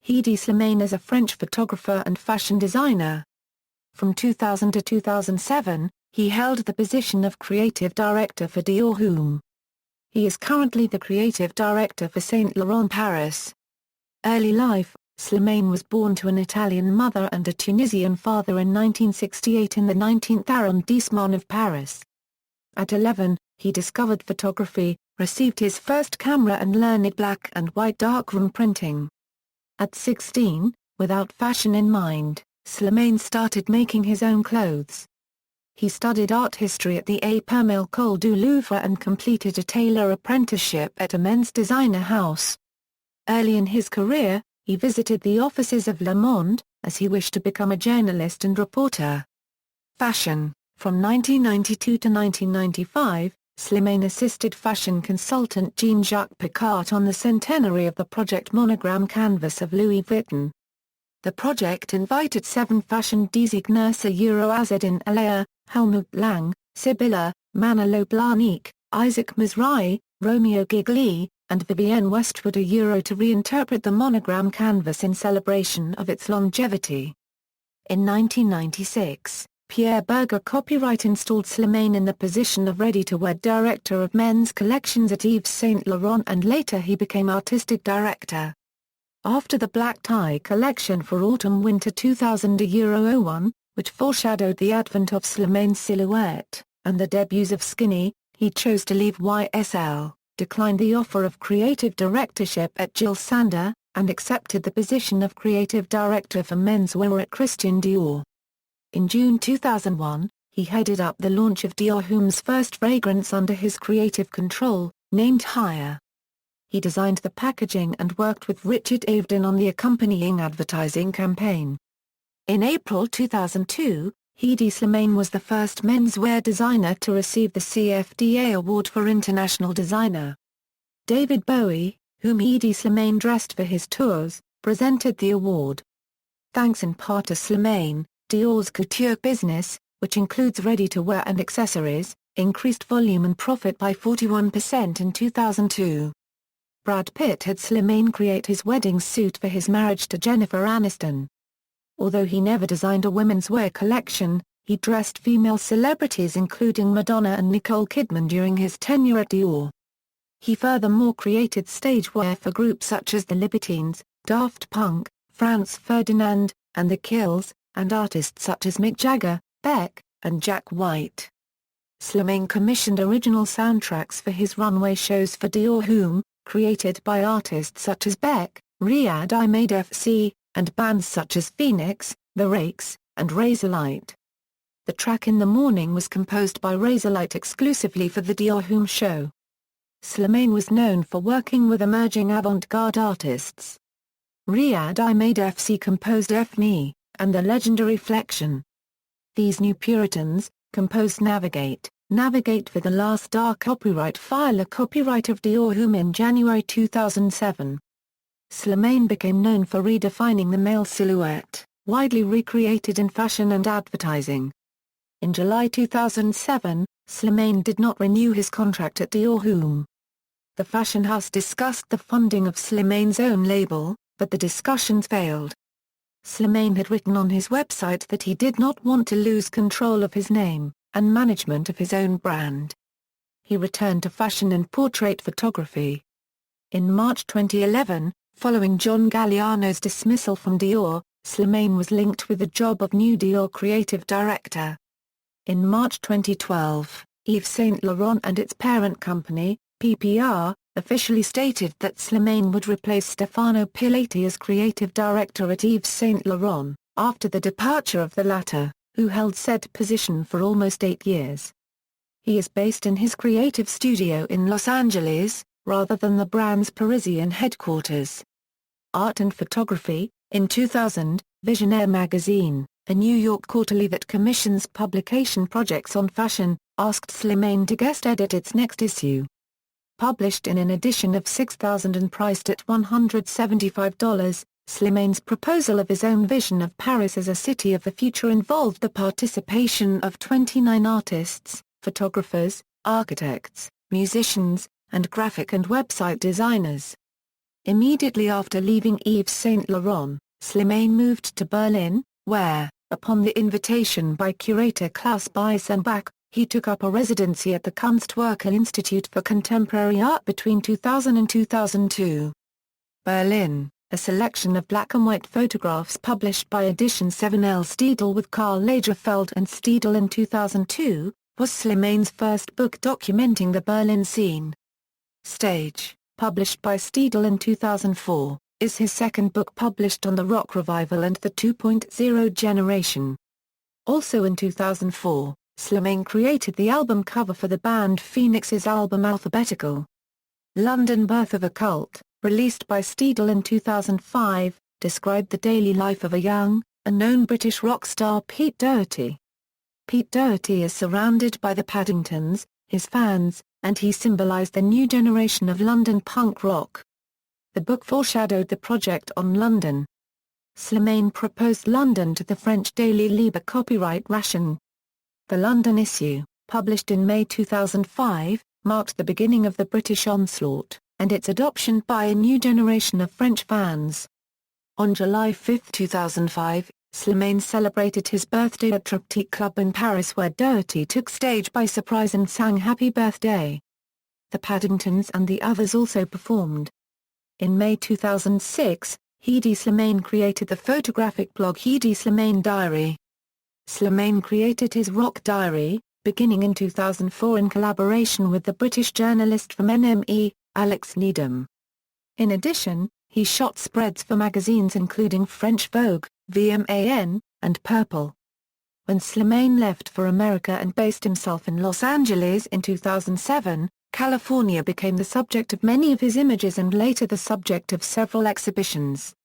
Hedi Slimane is a French photographer and fashion designer. From 2000 to 2007, he held the position of creative director for Dior Homme. He is currently the creative director for Saint Laurent Paris. Early life: Slimane was born to an Italian mother and a Tunisian father in 1968 in the 19th arrondissement of Paris. At 11, he discovered photography, received his first camera and learned black and white darkroom printing. At 16, without fashion in mind, Slimane started making his own clothes. He studied art history at the École du Louvre and completed a tailor apprenticeship at a men's designer house. Early in his career, he visited the offices of Le Monde, as he wished to become a journalist and reporter. Fashion: from 1992 to 1995, Slimane assisted fashion consultant Jean-Jacques Picard on the centenary of the Project Monogram canvas of Louis Vuitton. The project invited 7 fashion designers Azzedine Alaïa, Helmut Lang, Sibylla, Manolo Blahnik, Isaac Mizrahi, Romeo Gigli, and Vivienne Westwood to reinterpret the monogram canvas in celebration of its longevity. In 1996, Pierre Berger Copyright installed Slimane in the position of ready-to-wear director of men's collections at Yves Saint Laurent, and later he became artistic director. After the black tie collection for autumn-winter 2000-01, which foreshadowed the advent of Slimane's silhouette, and the debuts of Skinny, he chose to leave YSL, declined the offer of creative directorship at Jil Sander, and accepted the position of creative director for menswear at Christian Dior. In June 2001, he headed up the launch of Dior Homme's first fragrance under his creative control, named Higher. He designed the packaging and worked with Richard Avedon on the accompanying advertising campaign. In April 2002, Hedi Slimane was the first menswear designer to receive the CFDA Award for International Designer. David Bowie, whom Hedi Slimane dressed for his tours, presented the award. Thanks in part to Slimane, Dior's couture business, which includes ready-to-wear and accessories, increased volume and profit by 41% in 2002. Brad Pitt had Slimane create his wedding suit for his marriage to Jennifer Aniston. Although he never designed a women's wear collection, he dressed female celebrities including Madonna and Nicole Kidman during his tenure at Dior. He furthermore created stage wear for groups such as the Libertines, Daft Punk, Franz Ferdinand, and The Kills, and artists such as Mick Jagger, Beck, and Jack White. Slimane commissioned original soundtracks for his runway shows for Dior Homme, created by artists such as Beck, Riyad Ahmed FC, and bands such as Phoenix, The Rakes, and Razorlight. The track In the Morning was composed by Razorlight exclusively for the Dior Homme show. Slimane was known for working with emerging avant-garde artists. Riyad Ahmed FC composed F.Me. and the legendary Flexion. These New Puritans composed Navigate for the Last Dark copyright file, a copyright of Dior Homme, in January 2007. Slimane became known for redefining the male silhouette, widely recreated in fashion and advertising. In July 2007, Slimane did not renew his contract at Dior Homme. The fashion house discussed the funding of Slimane's own label, but the discussions failed. Slimane had written on his website that he did not want to lose control of his name and management of his own brand. He returned to fashion and portrait photography. In March 2011, following John Galliano's dismissal from Dior, Slimane was linked with the job of new Dior creative director. In March 2012, Yves Saint Laurent and its parent company, PPR, officially stated that Slimane would replace Stefano Pilati as creative director at Yves Saint Laurent, after the departure of the latter, who held said position for almost 8 years. He is based in his creative studio in Los Angeles, rather than the brand's Parisian headquarters. Art and photography. In 2000, Visionaire magazine, a New York quarterly that commissions publication projects on fashion, asked Slimane to guest edit its next issue. Published in an edition of 6,000 and priced at $175, Slimane's proposal of his own vision of Paris as a city of the future involved the participation of 29 artists, photographers, architects, musicians, and graphic and website designers. Immediately after leaving Yves Saint Laurent, Slimane moved to Berlin, where, upon the invitation by curator Klaus Beisenbach, he took up a residency at the Kunstwerke Institute for Contemporary Art between 2000 and 2002. Berlin, a selection of black and white photographs published by Edition 7L Steidl with Karl Lagerfeld and Steidl in 2002, was Slimane's first book documenting the Berlin scene. Stage, published by Steidl in 2004, is his second book published on the rock revival and the 2.0 generation. Also in 2004, Slimane created the album cover for the band Phoenix's album Alphabetical. London Birth of a Cult, released by Steidl in 2005, described the daily life of a young, unknown British rock star Pete Doherty. Pete Doherty is surrounded by the Paddingtons, his fans, and he symbolised the new generation of London punk rock. The book foreshadowed the project on London. Slimane proposed London to the French daily Libre copyright ration. The London issue, published in May 2005, marked the beginning of the British onslaught, and its adoption by a new generation of French fans. On July 5, 2005, Slimane celebrated his birthday at Triptyque Club in Paris, where Doherty took stage by surprise and sang Happy Birthday. The Paddingtons and the others also performed. In May 2006, Hedi Slimane created the photographic blog Hedi Slimane Diary. Slimane created his rock diary, beginning in 2004 in collaboration with the British journalist from NME, Alex Needham. In addition, he shot spreads for magazines including French Vogue, VMAN, and Purple. When Slimane left for America and based himself in Los Angeles in 2007, California became the subject of many of his images and later the subject of several exhibitions.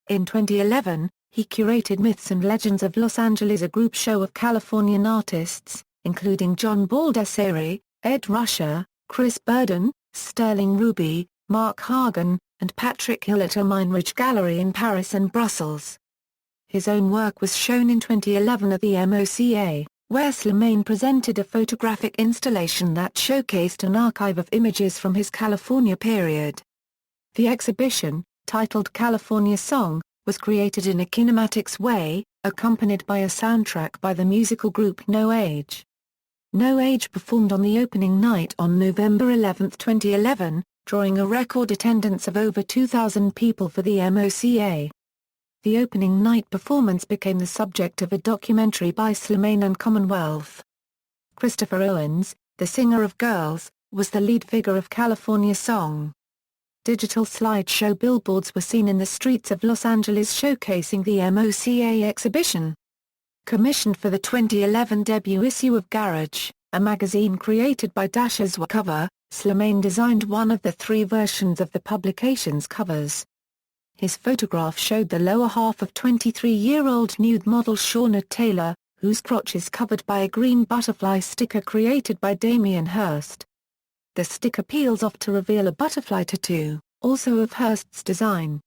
In 2011, he curated Myths and Legends of Los Angeles, a group show of Californian artists, including John Baldessari, Ed Ruscha, Chris Burden, Sterling Ruby, Mark Hagen, and Patrick Hill at a Meinrich Gallery in Paris and Brussels. His own work was shown in 2011 at the MOCA, where Slimane presented a photographic installation that showcased an archive of images from his California period. The exhibition, titled California Song, was created in a kinematics way, accompanied by a soundtrack by the musical group No Age. No Age performed on the opening night on November 11, 2011, drawing a record attendance of over 2,000 people for the MOCA. The opening night performance became the subject of a documentary by Slimane and Commonwealth. Christopher Owens, the singer of Girls, was the lead figure of California Song. Digital slideshow billboards were seen in the streets of Los Angeles showcasing the MOCA exhibition. Commissioned for the 2011 debut issue of Garage, a magazine created by Dasher's cover, Slimane designed one of the three versions of the publication's covers. His photograph showed the lower half of 23-year-old nude model Shauna Taylor, whose crotch is covered by a green butterfly sticker created by Damien Hirst. The sticker peels off to reveal a butterfly tattoo, also of Hirst's design.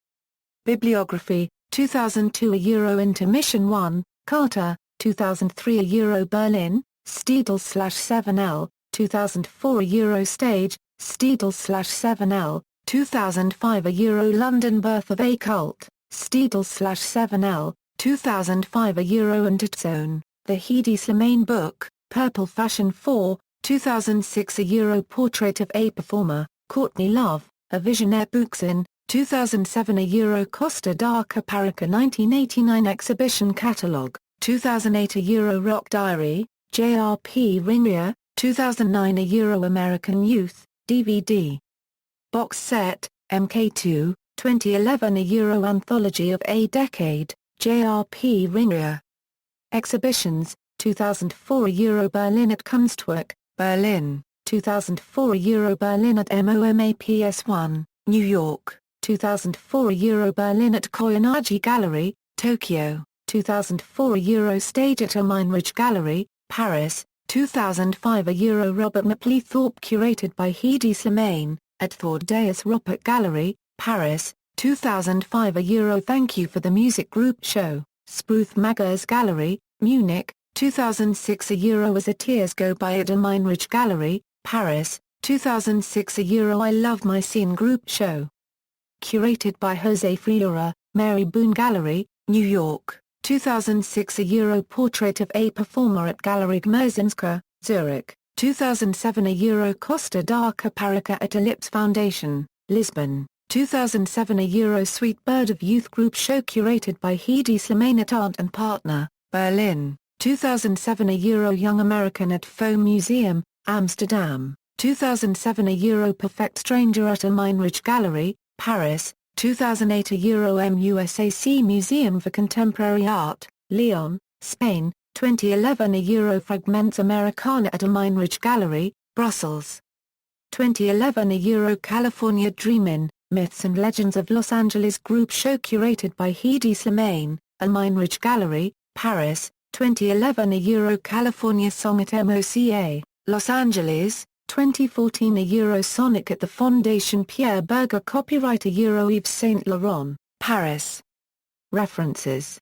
Bibliography, 2002 a Euro Intermission 1, Carter, 2003 a Euro Berlin, Steidl/7L, 2004 a Euro Stage, Steidl/7L, 2005 a Euro London Birth of a Cult, Steidl/7L, 2005 a Euro Attribution, The Hedi Slimane Book, Purple Fashion 4, 2006 a Euro Portrait of a Performer, Courtney Love, A Visionaire Buxin, 2007 a Euro Costa d'Arca Paracca 1989 Exhibition Catalogue, 2008 a Euro Rock Diary, JRP Ringrier, 2009 a Euro American Youth, DVD. Box Set, MK2, 2011 a Euro Anthology of a Decade, JRP Ringrier. Exhibitions, 2004 a Euro Berlin at Kunstwerk, Berlin, 2004 a Euro Berlin at MOMAPS1, New York, 2004 a Euro Berlin at Koyonagi Gallery, Tokyo, 2004 a Euro Stage at a Meinrich Gallery, Paris, 2005 a Euro Robert Mapplethorpe curated by Hedi Slimane, at Thordeus Ropert Gallery, Paris, 2005 a Euro Thank You for the Music Group Show, Spruth Magers Gallery, Munich, 2006 a Euro As the Tears Go By at a Meinrich Gallery, Paris, 2006 a Euro I Love My Scene Group Show. curated by Jose Freire, Mary Boone Gallery, New York, 2006. A Euro portrait of a performer at Galerie Gmerzinska, Zurich, 2007. A Euro Costa d'Arca Parica at Ellipse Foundation, Lisbon, 2007. A Euro Sweet Bird of Youth Group Show curated by Hedi Slimane at Aunt and Partner, Berlin, 2007. A Euro Young American at Faux Museum, Amsterdam, 2007. A Euro Perfect Stranger at a Meinrich Gallery, Paris, 2008. A Euro MUSAC Museum for Contemporary Art, Lyon, Spain, 2011. A Euro Fragments Americana at a Meinrich Gallery, Brussels, 2011. A Euro California Dreamin', Myths and Legends of Los Angeles Group Show curated by Hedi Slimane, a Meinrich Gallery, Paris, 2011. A Euro California Song at MOCA, Los Angeles, 2014. A Euro Sonic at the Fondation Pierre Berger copyright. A Euro Yves Saint Laurent, Paris. References.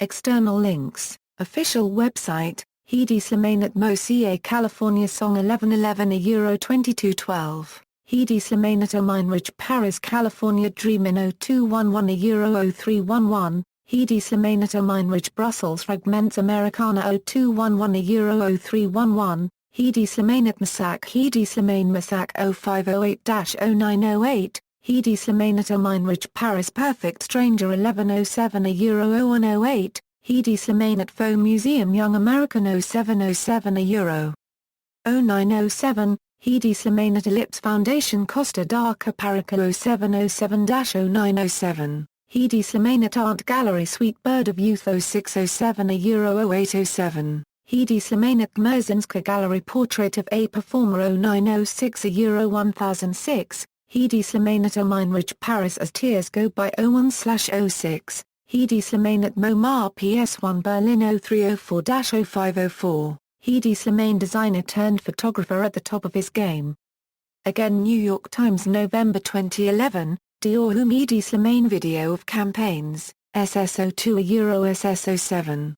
External links, official website, Hedi Slimane at MOCA California Song 1111. A Euro 2212, Hedi Slimane at Meinrich Paris California Dreamin' 0211. A Euro 0311, Hedi Slimane at Meinrich Brussels Fragments Americana 0211. A Euro 0311, Hedi Slimane at Massac. Hedi Slimane Massac 0508-0908, Hedi Slimane at Meinrich Paris Perfect Stranger 1107. A Euro 0108, Hedi Slimane at Faux Museum Young American 0707. A Euro 0907, Hedi Slimane at Ellipse Foundation Costa d'Arca Parica 0707-0907, Hedi Slimane at Art Gallery Sweet Bird of Youth 0607. A Euro 0807, Hedi Slimane at Gmerzinska Gallery Portrait of a Performer 0906. A Euro 1006, Hedi Slimane at Meinrich Paris As Tears Go By 01/06, Hedi Slimane at MoMA PS1 Berlin 0304-0504, Hedi Slimane designer turned photographer at the top of his game. Again New York Times November 2011, Dior Homme Hedi Slimane video of campaigns, SS02. A Euro SS07.